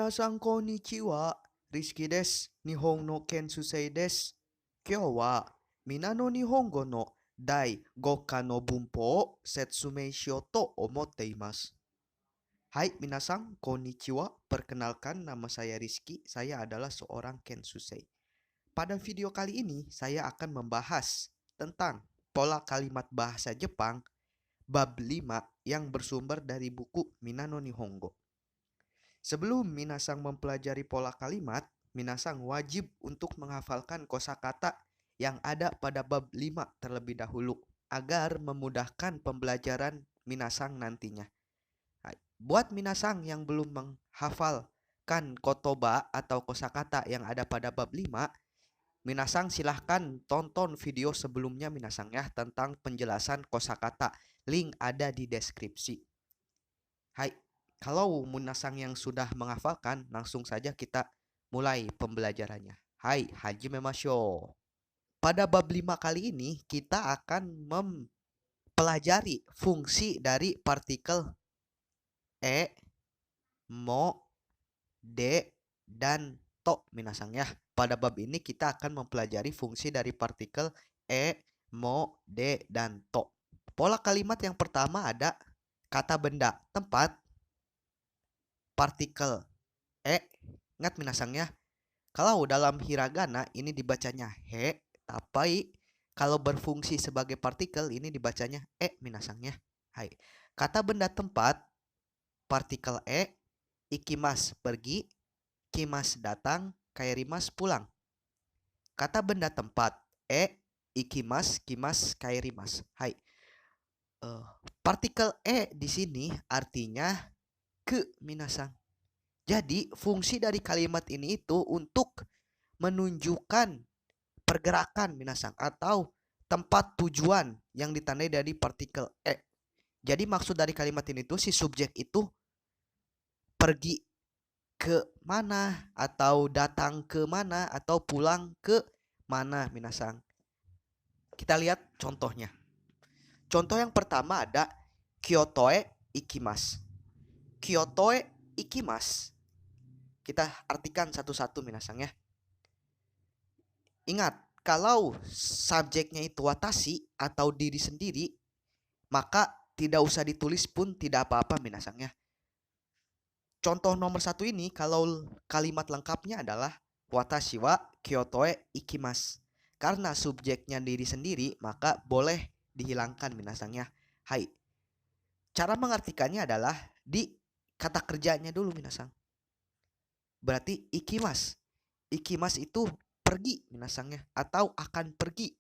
Minasan konnichiwa, Rizky desu. Nihon no Kensusei desu. Kyou wa Mina no Nihongo no Dai Gokka no Bunpo o Setsumei shiyou to omotte imasu. Hai minasan, konnichiwa. Perkenalkan, nama saya Rizky. Saya adalah seorang Kensusei. Pada video kali ini, saya akan membahas tentang pola kalimat bahasa Jepang bab 5 yang bersumber dari buku Mina no Nihongo. Sebelum minasang mempelajari pola kalimat, minasang wajib untuk menghafalkan kosakata yang ada pada bab 5 terlebih dahulu agar memudahkan pembelajaran minasang nantinya. Buat minasang yang belum menghafalkan kotoba atau kosakata yang ada pada bab 5, minasang silahkan tonton video sebelumnya minasang ya tentang penjelasan kosakata. Link ada di deskripsi. Hai, kalau minasang yang sudah menghafalkan, langsung saja kita mulai pembelajarannya. Hai, hajime mashou. Pada bab 5 kali ini kita akan mempelajari fungsi dari partikel e, mo, de, dan to minasang ya. Pada bab ini kita akan mempelajari fungsi dari partikel e, mo, de, dan to. Pola kalimat yang pertama ada kata benda, tempat, partikel e. Ingat minasangnya, kalau dalam hiragana ini dibacanya he, tapi kalau berfungsi sebagai partikel ini dibacanya e minasangnya. Hai. Kata benda tempat, partikel e, ikimas pergi, kimas datang, kaerimas pulang. Kata benda tempat e, ikimas, kimas, kaerimas. Hai. Partikel e di sini artinya ke minasang. Jadi fungsi dari kalimat ini itu untuk menunjukkan pergerakan minasang atau tempat tujuan yang ditandai dari partikel e. Jadi maksud dari kalimat ini tuh si subjek itu pergi ke mana atau datang ke mana atau pulang ke mana minasang. Kita lihat contohnya. Contoh yang pertama ada Kyoto e ikimasu. Kyoto e ikimasu. Kita artikan satu-satu minasang ya. Ingat, kalau subjeknya itu watashi atau diri sendiri, maka tidak usah ditulis pun tidak apa-apa minasang ya. Contoh nomor 1 ini, kalau kalimat lengkapnya adalah watashi wa Kyoto e ikimasu. Karena subjeknya diri sendiri, maka boleh dihilangkan minasang ya. Hai. Cara mengartikannya adalah di kata kerjanya dulu minasang. Berarti ikimas. Ikimas itu pergi minasangnya atau akan pergi.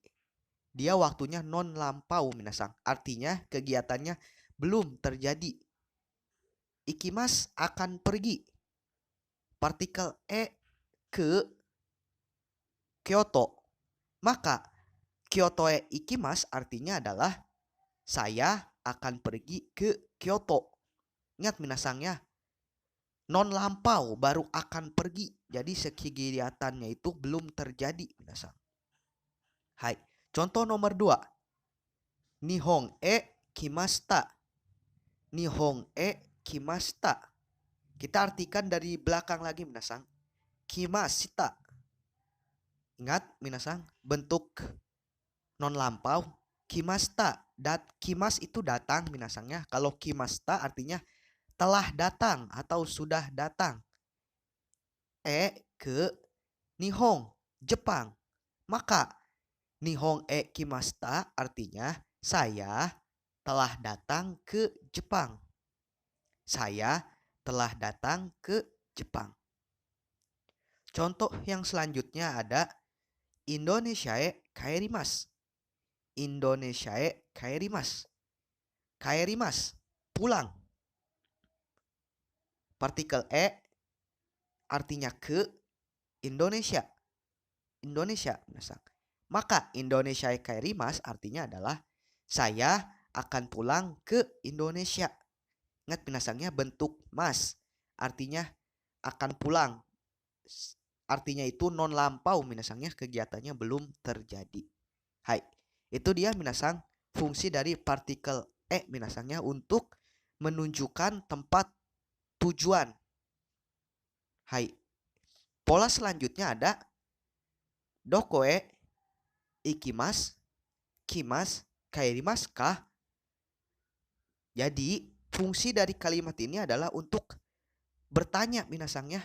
Dia waktunya non lampau minasang. Artinya kegiatannya belum terjadi. Ikimas akan pergi. Partikel e ke Kyoto. Maka Kyoto e ikimas artinya adalah saya akan pergi ke Kyoto. Ingat minasangnya, non lampau baru akan pergi. Jadi kegiatannya itu belum terjadi minasang. Hai. Contoh nomor 2. Nihon e kimashita. Nihon e kimashita. Kita artikan dari belakang lagi minasang. Kimashita. Ingat minasang, bentuk non lampau. Kimashita. Kimas itu datang minasangnya. Kalau kimashita artinya telah datang atau sudah datang. E ke Nihon, Jepang. Maka Nihon e kimashita artinya saya telah datang ke Jepang. Saya telah datang ke Jepang. Contoh yang selanjutnya ada Indonesia e kaerimasu. Indonesia e kaerimasu. Kaerimasu, pulang. Partikel e artinya ke Indonesia. Indonesia minasang. Maka Indonesia e kaerimasu artinya adalah saya akan pulang ke Indonesia. Ingat minasangnya bentuk mas. Artinya akan pulang. Artinya itu non lampau minasangnya, kegiatannya belum terjadi. Hai. Itu dia minasang fungsi dari partikel e minasangnya untuk menunjukkan tempat tujuan. Hai, pola selanjutnya ada dokoe ikimas, kimas, kaerimasu ka? Jadi, fungsi dari kalimat ini adalah untuk bertanya minasang ya.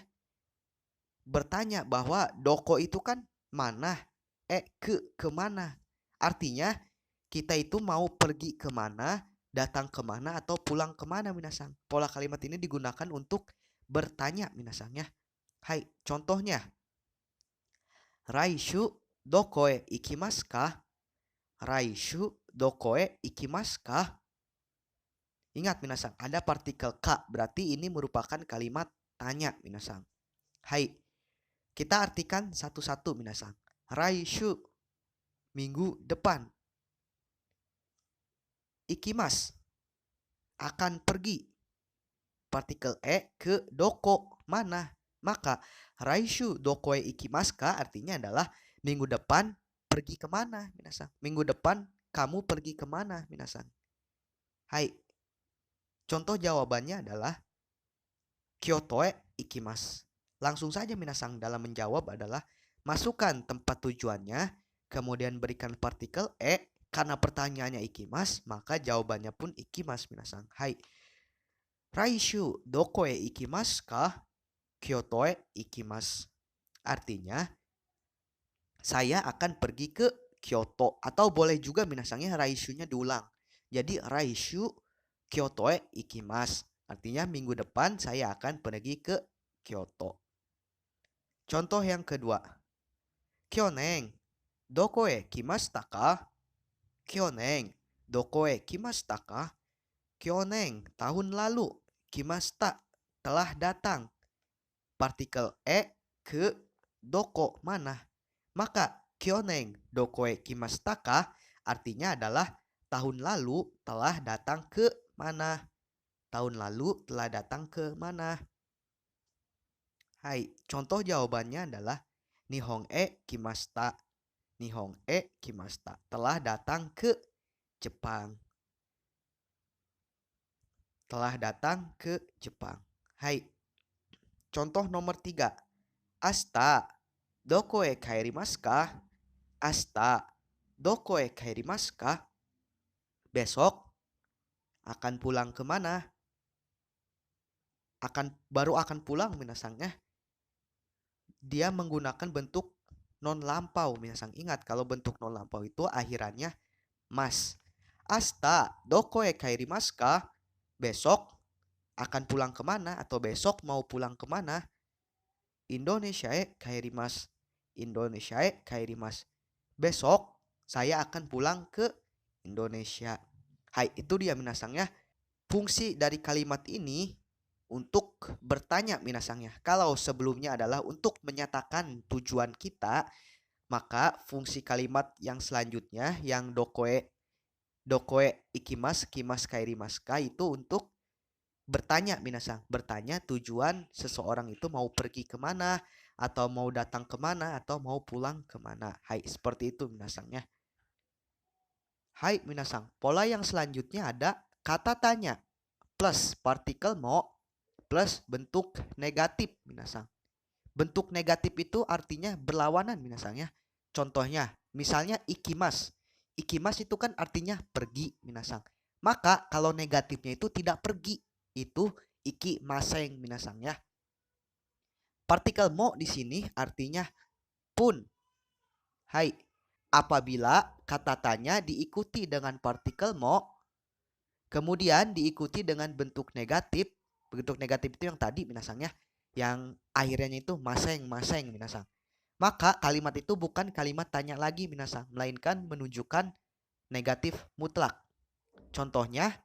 Bertanya bahwa doko itu kan mana, kemana. Artinya kita itu mau pergi kemana, datang kemana, atau pulang kemana minasang. Pola kalimat ini digunakan untuk bertanya minasang ya. Hai, contohnya. Raishu dokoe ikimasu ka? Raishu dokoe ikimasu ka? Ingat minasang, ada partikel ka, berarti ini merupakan kalimat tanya minasang. Hai, kita artikan satu-satu minasang. Raishu, minggu depan. Ikimas, akan pergi. Partikel ke doko, mana. Maka raishu dokoe ikimasu ka artinya adalah minggu depan pergi kemana minasang. Minggu depan kamu pergi kemana minasang. Hai, contoh jawabannya adalah Kyoto ikimasu. Langsung saja minasang dalam menjawab adalah masukkan tempat tujuannya, kemudian berikan partikel karena pertanyaannya ikimasu, maka jawabannya pun ikimasu minasang. Hai. Raishu dokoe ikimasu ka? Kyoto ikimasu. Artinya saya akan pergi ke Kyoto, atau boleh juga minasangnya raishunya diulang. Jadi raishu Kyoto ikimasu. Artinya minggu depan saya akan pergi ke Kyoto. Contoh yang kedua. Kyonen dokoe kimashita ka? Kyonen dokoe kimashita ka? Kyonen tahun lalu, kimashita telah datang. Partikel ke doko mana. Maka kyonen dokoe kimashita ka artinya adalah tahun lalu telah datang ke mana. Tahun lalu telah datang ke mana. Hai, contoh jawabannya adalah Nihon kimashita. Nihon kimashita telah datang ke Jepang. Telah datang ke Jepang. Hai. Contoh nomor 3. Asta dokoe kaerimasu ka? Asta dokoe kaerimasu ka? Besok akan pulang kemana? Baru akan pulang minasangnya. Dia menggunakan bentuk non lampau minasang. Ingat kalau bentuk non lampau itu akhirannya mas. Asta dokoe kaerimasu ka? Besok akan pulang kemana atau besok mau pulang kemana? Indonesia kaerimasu. Indonesia kaerimasu. Besok saya akan pulang ke Indonesia. Hai, itu dia minasangnya. Fungsi dari kalimat ini untuk bertanya minasangnya. Kalau sebelumnya adalah untuk menyatakan tujuan kita, maka fungsi kalimat yang selanjutnya yang dokoe ikimasu kimasu kaerimasu ka itu untuk bertanya minasang. Bertanya tujuan seseorang itu mau pergi kemana, atau mau datang kemana, atau mau pulang kemana. Hai, seperti itu minasangnya. Hai minasang, pola yang selanjutnya ada kata tanya plus partikel mo plus bentuk negatif minasang. Bentuk negatif itu artinya berlawanan minasang ya. Contohnya, misalnya ikimas. Ikimas itu kan artinya pergi minasang. Maka kalau negatifnya itu tidak pergi, itu ikimaseng minasang ya. Partikel mo di sini artinya pun. Hai, apabila kata tanya diikuti dengan partikel mo, kemudian diikuti dengan bentuk negatif. Bentuk negatif itu yang tadi minasangnya, yang akhirnya itu maseng minasang. Maka kalimat itu bukan kalimat tanya lagi minasang, melainkan menunjukkan negatif mutlak. Contohnya,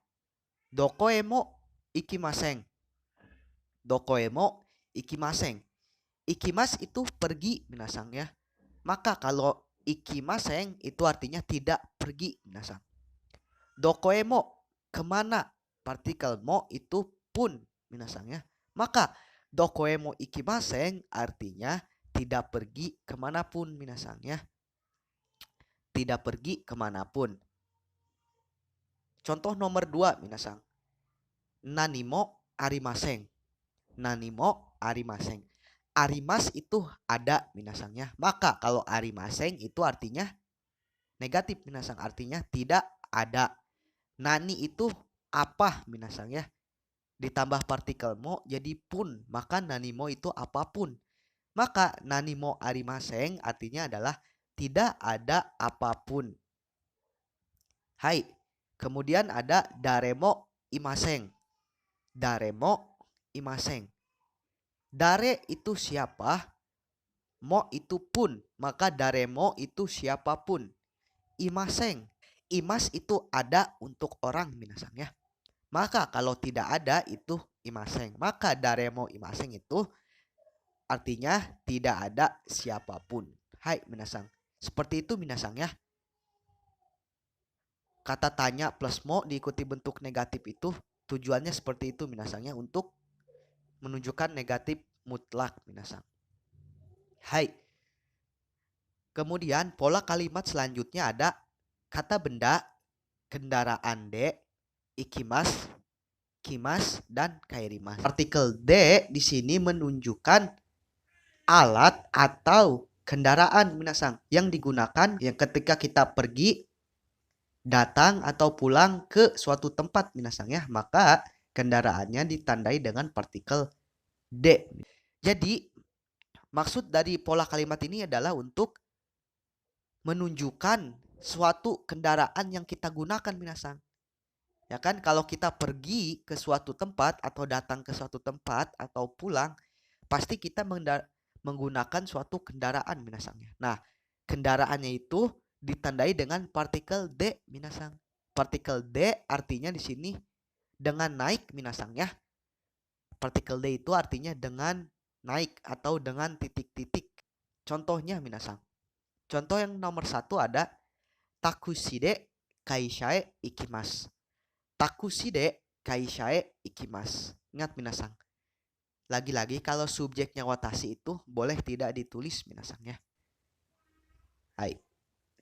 dokoe mo ikimaseng. Dokoe mo ikimaseng. Ikimas itu pergi minasang ya. Maka kalau ikimaseng itu artinya tidak pergi minasang. Dokoe mo kemana, partikel mo itu pun minasang ya. Maka dokoe mo ikimaseng artinya tidak pergi kemanapun minasang ya. Tidak pergi kemanapun. Contoh nomor 2 minasang. Nani mo arimaseng. Nani mo arimaseng. arimas itu ada minasangnya. Maka kalau arimaseng itu artinya negatif minasang, artinya tidak ada. Nani itu apa minasangnya? Ditambah partikel mo jadi pun, maka nanimo itu apapun. Maka nanimo arimaseng artinya adalah tidak ada apapun. Hai. Kemudian ada daremo imaseng. Daremo imaseng. Dare itu siapa, mo itu pun, maka daremo itu siapapun. Imaseng, imas itu ada untuk orang minasang ya. Maka kalau tidak ada itu imaseng. Maka daremo imaseng itu artinya tidak ada siapapun. Hai minasang. Seperti itu minasang ya. Kata tanya plus mo diikuti bentuk negatif itu tujuannya seperti itu minasangnya, untuk menunjukkan negatif mutlak minasang. Hai. Kemudian pola kalimat selanjutnya ada kata benda, kendaraan de, ikimas, kimas, dan kairimas. Artikel de di sini menunjukkan alat atau kendaraan minasang yang digunakan yang ketika kita pergi, datang atau pulang ke suatu tempat minasang ya, maka kendaraannya ditandai dengan partikel de. Jadi maksud dari pola kalimat ini adalah untuk menunjukkan suatu kendaraan yang kita gunakan minasang. Ya kan, kalau kita pergi ke suatu tempat atau datang ke suatu tempat atau pulang, pasti kita menggunakan suatu kendaraan minasangnya. Nah, kendaraannya itu ditandai dengan partikel D minasang. Partikel D artinya di sini dengan naik minasangnya. Partikel D itu artinya dengan naik atau dengan titik-titik. Contohnya minasang. Contoh yang nomor 1 ada takushide kaishae ikimasu. Takushide kaishae ikimasu. Ingat minasang. Lagi-lagi kalau subjeknya watashi itu boleh tidak ditulis minasang ya. Hai.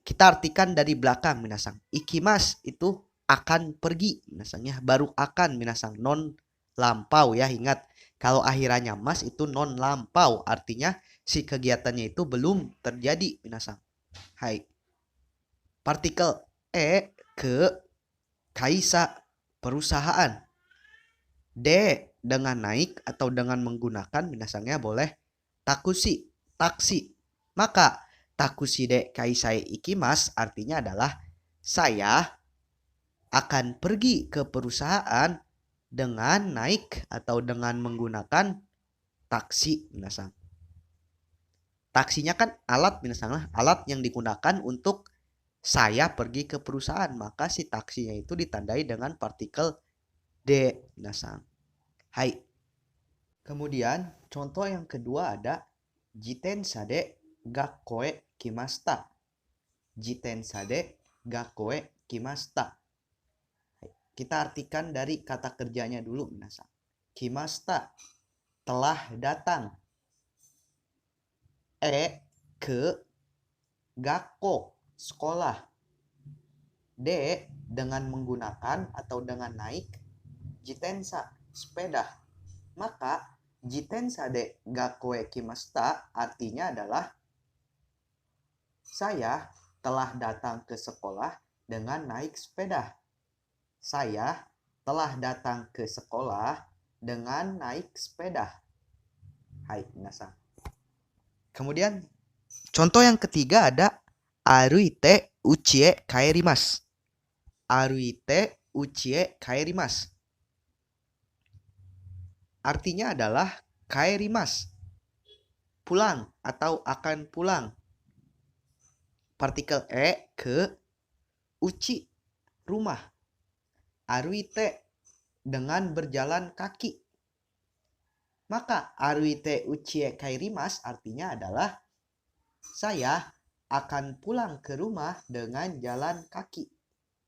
Kita artikan dari belakang minasang. Ikimas itu akan pergi minasangnya. Baru akan minasang, non lampau ya. Ingat, kalau akhirannya mas itu non lampau. Artinya si kegiatannya itu belum terjadi minasang. Hai. Partikel E ke kaisa, perusahaan. D dengan naik atau dengan menggunakan minasangnya boleh takushi, taksi. Maka takushide kaisai ikimas artinya adalah saya akan pergi ke perusahaan dengan naik atau dengan menggunakan taksi minasang. Taksinya kan alat minasang, alat yang digunakan untuk saya pergi ke perusahaan, maka si taksinya itu ditandai dengan partikel D minasang. Hai. Kemudian contoh yang kedua ada jitensa de gakkoe kimasta. Jitensa de gakkoe kimasta. Kita artikan dari kata kerjanya dulu minasang. Kimasta, telah datang. E ke gakko, sekolah. D dengan menggunakan atau dengan naik. Jitensa, sepeda. Maka jitensa de gakkoe kimasta artinya adalah saya telah datang ke sekolah dengan naik sepeda. Saya telah datang ke sekolah dengan naik sepeda. Hai minasang. Kemudian contoh yang ketiga ada aruite uchie kaerimasu. Aruite uchie kaerimasu. Artinya adalah kaerimasu, pulang atau akan pulang. Partikel E ke uchi, rumah. Aruite dengan berjalan kaki. Maka aruite uchie kaerimasu artinya adalah saya akan pulang ke rumah dengan jalan kaki.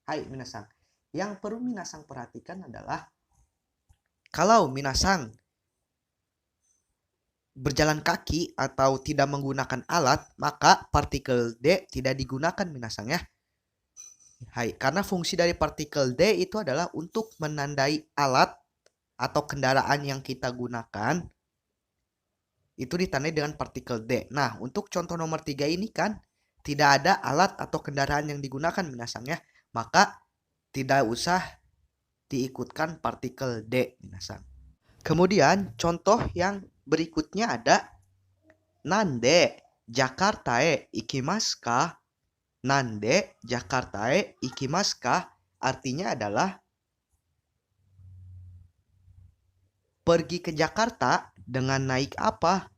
Hai minasang. Yang perlu minasang perhatikan adalah kalau minasang berjalan kaki atau tidak menggunakan alat, maka partikel D tidak digunakan minasang ya. Hai, karena fungsi dari partikel D itu adalah untuk menandai alat atau kendaraan yang kita gunakan Itu ditandai dengan partikel D. Nah, untuk contoh nomor 3 ini kan tidak ada alat atau kendaraan yang digunakan minasang ya. Maka tidak usah diikutkan partikel D minasang. Kemudian contoh yang berikutnya ada Nande Jakartae ikimasu ka? Nande Jakartae ikimasu ka? Artinya adalah pergi ke Jakarta dengan naik apa?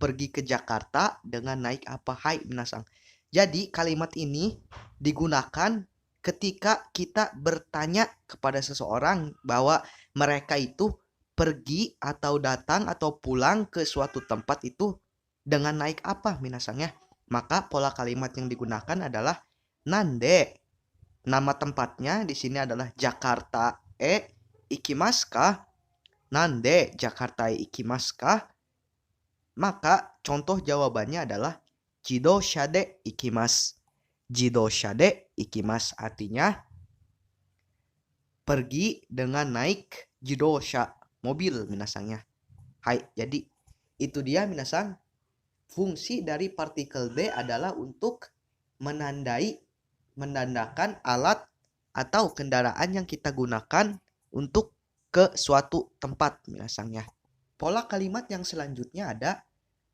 Pergi ke Jakarta dengan naik apa? Hai minasang. Jadi kalimat ini digunakan ketika kita bertanya kepada seseorang bahwa mereka itu pergi atau datang atau pulang ke suatu tempat itu dengan naik apa minasangnya. Maka pola kalimat yang digunakan adalah Nande. Nama tempatnya di sini adalah Jakarta ikimasu ka? Nande Jakarta ikimasu ka? Maka contoh jawabannya adalah Jidosha de ikimasu. Jidosha de ikimasu artinya pergi dengan naik jidosha, mobil minasangnya. Hai, jadi itu dia minasang. Fungsi dari partikel D adalah untuk menandakan alat atau kendaraan yang kita gunakan untuk ke suatu tempat minasangnya. Pola kalimat yang selanjutnya ada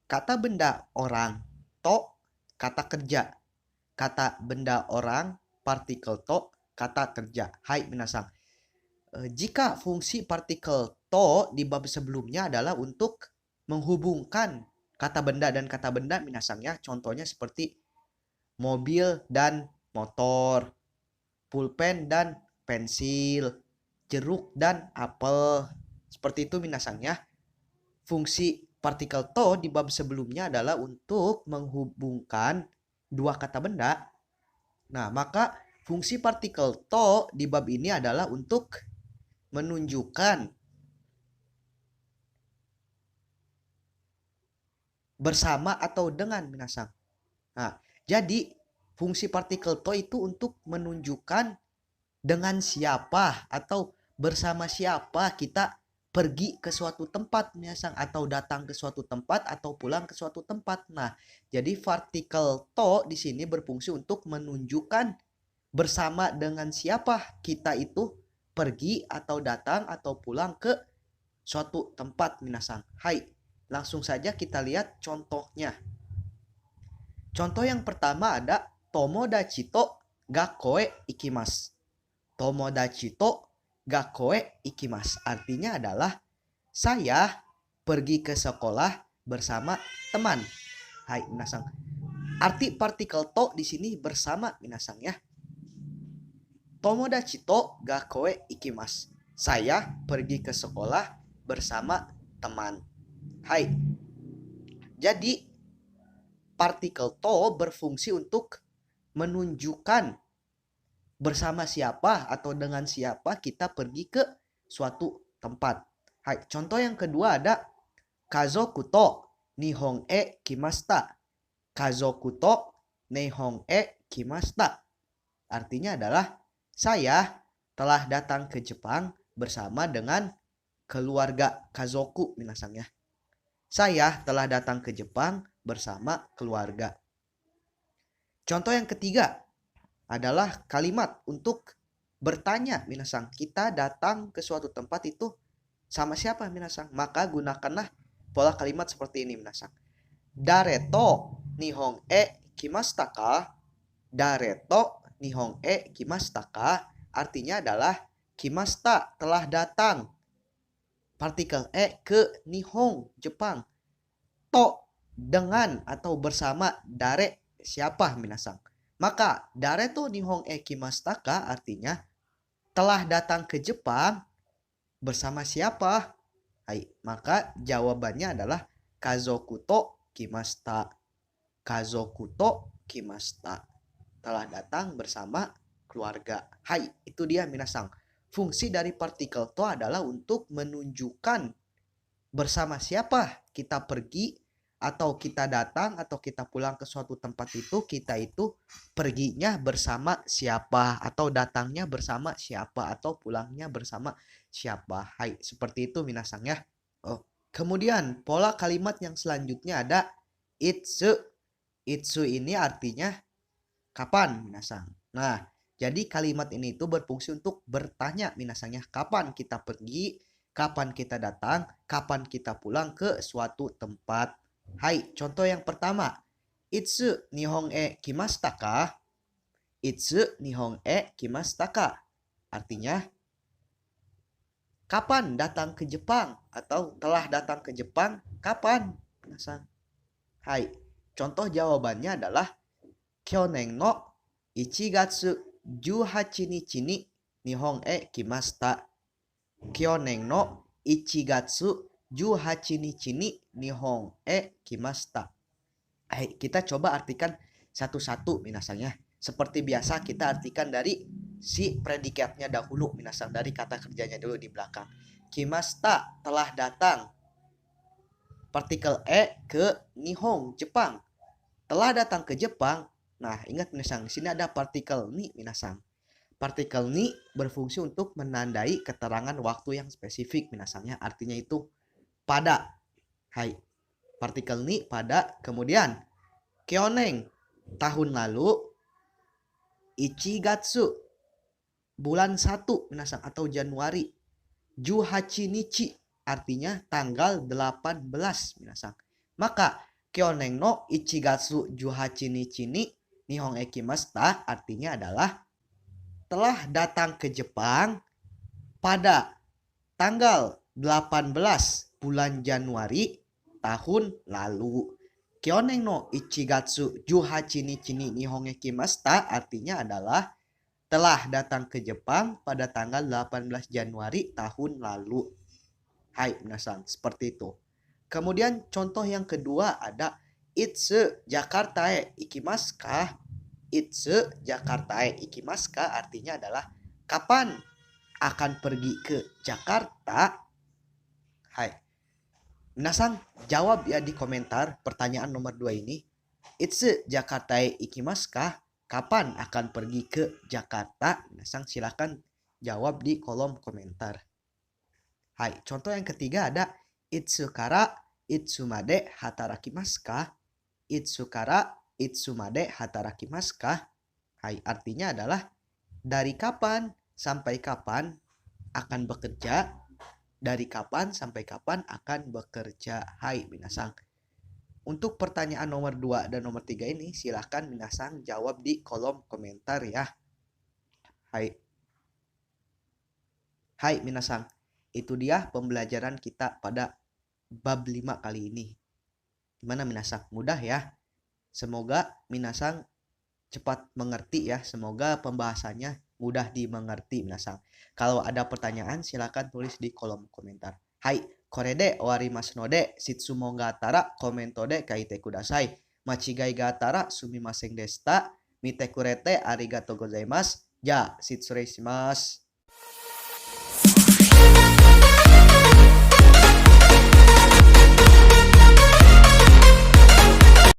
kata benda orang, to, kata kerja. Kata benda orang, partikel to, kata kerja. Hai minasang. Jika fungsi partikel to di bab sebelumnya adalah untuk menghubungkan kata benda dan kata benda minasangnya. Contohnya seperti mobil dan motor, pulpen dan pensil, jeruk dan apel. Seperti itu minasangnya. Fungsi partikel to di bab sebelumnya adalah untuk menghubungkan dua kata benda. Nah, maka fungsi partikel to di bab ini adalah untuk menunjukkan bersama atau dengan minasang. Nah, jadi fungsi partikel to itu untuk menunjukkan dengan siapa atau bersama siapa kita pergi ke suatu tempat minasang, atau datang ke suatu tempat atau pulang ke suatu tempat. Nah, jadi partikel to di sini berfungsi untuk menunjukkan bersama dengan siapa kita itu pergi atau datang atau pulang ke suatu tempat minasang. Hai, langsung saja kita lihat contohnya. Contoh yang pertama ada Tomodachi to gakoe ikimasu. Tomodachi to gakoe ikimasu. Artinya adalah saya pergi ke sekolah bersama teman. Hai minasang. Arti partikel to di sini bersama minasang ya. Tomodachi to gakoe ikimasu. Saya pergi ke sekolah bersama teman. Hai. Jadi partikel to berfungsi untuk menunjukkan bersama siapa atau dengan siapa kita pergi ke suatu tempat. Hai, contoh yang kedua ada kazoku to nihon e kimashita. Kazoku to nihon e kimashita. Artinya adalah saya telah datang ke Jepang bersama dengan keluarga. Kazoku minasang ya. Saya telah datang ke Jepang bersama keluarga. Contoh yang ketiga adalah kalimat untuk bertanya minasang. Kita datang ke suatu tempat itu sama siapa minasang? Maka gunakanlah pola kalimat seperti ini minasang. Dare to nihon e kimashita ka? Dare to nihon e kimashita ka? Artinya adalah kimashita telah datang. Partikel e ke nihon Jepang. To dengan atau bersama dare siapa minasang. Maka dare to nihon e kimashita ka artinya telah datang ke Jepang bersama siapa? Hai, maka jawabannya adalah kazoku to kimashita. Kazoku to kimashita. Telah datang bersama keluarga. Hai, itu dia minasang. Fungsi dari partikel to adalah untuk menunjukkan bersama siapa kita pergi atau kita datang atau kita pulang ke suatu tempat itu. Kita itu perginya bersama siapa atau datangnya bersama siapa atau pulangnya bersama siapa. Hai, seperti itu minasang ya. Oke. Kemudian pola kalimat yang selanjutnya ada itsu. Itsu ini artinya kapan, minasang. Nah, jadi kalimat ini itu berfungsi untuk bertanya, minasangnya. Kapan kita pergi, kapan kita datang, kapan kita pulang ke suatu tempat. Hai, contoh yang pertama. Itsu nihon e kimashita ka? Itsu nihon e kimashita ka? Artinya, kapan datang ke Jepang? Atau telah datang ke Jepang, kapan? Minasang. Hai, contoh jawabannya adalah Kyonen no 1月18日に日本へ来ました。去年の1月18日に日本へ来ました。Hai, kita coba artikan satu-satu minasangnya. Seperti biasa kita artikan dari si predikatnya dahulu, minasang, dari kata kerjanya dulu di belakang. Kimasta, telah datang. Partikel e ke Nihon, Jepang. Telah datang ke Jepang. Nah, ingat minasang, di sini ada partikel ni, minasang. Partikel ni berfungsi untuk menandai keterangan waktu yang spesifik, minasangnya. Artinya itu pada. Hai, partikel ni pada. Kemudian kyonen, tahun lalu. Ichigatsu, bulan 1, minasang, atau Januari. Juhachi nichi, artinya tanggal 18, minasang. Maka kyonen no 1月18日に日本へ来ました artinya adalah telah datang ke Jepang pada tanggal 18 bulan Januari tahun lalu. Kyonen no 1月18日に日本へ来ました artinya adalah telah datang ke Jepang pada tanggal 18 Januari tahun lalu. Hai, minasang, seperti itu. Kemudian contoh yang kedua ada Itsu Jakarta e ikimasu ka? Itsu Jakarta e ikimasu ka artinya adalah kapan akan pergi ke Jakarta? Hai. Minasang, jawab ya di komentar pertanyaan nomor 2 ini. Itsu Jakarta e ikimasu ka? Kapan akan pergi ke Jakarta? Minasang, silakan jawab di kolom komentar. Hai, contoh yang ketiga ada Itsu kara itsu made hatarakimasu ka? Itsu kara itsu made hatarakimasu ka? Hai, artinya adalah dari kapan sampai kapan akan bekerja? Dari kapan sampai kapan akan bekerja? Hai, minasang. Untuk pertanyaan nomor 2 dan nomor 3 ini silahkan minasang jawab di kolom komentar ya. Hai. Hai minasang. Itu dia pembelajaran kita pada bab 5 kali ini. Gimana minasang? Mudah ya? Semoga minasang cepat mengerti ya. Semoga pembahasannya mudah dimengerti minasang. Kalau ada pertanyaan silakan tulis di kolom komentar. Hai, kore de owarimasu node shitsumo ga atara komento de kaite kudasai. Machigai ga atara sumimasen deshita. Mite kurete arigatou gozaimasu. Ja, shitsurei shimasu.